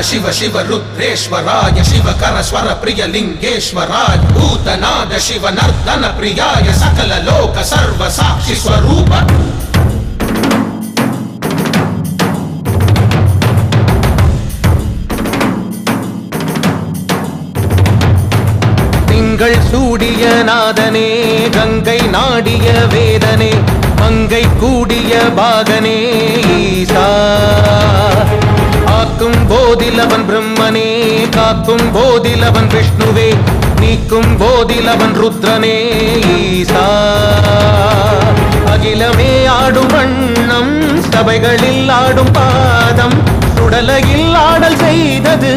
शिव शिव रुद्रेश्वराय शिवकर स्वर प्रिय लिंगेश्वराय भूतनाद शिव नर्तन प्रियाय सकल लोक सर्व साक्षि स्वरूप திங்கள் சூடிய நாதனே கங்கை நாடிய வேதனே மங்கை கூடிய பாகனே ஈசா ஆக்கும் போதிலவன் பிரம்மனே காக்கும் போதிலவன் விஷ்ணுவே நீக்கும் போதிலவன் ருத்ரனே ஈசா அகிலமே ஆடும் வண்ணம் சபைகளில் ஆடும் பாதம் சுடலையில் ஆடல் செய்தது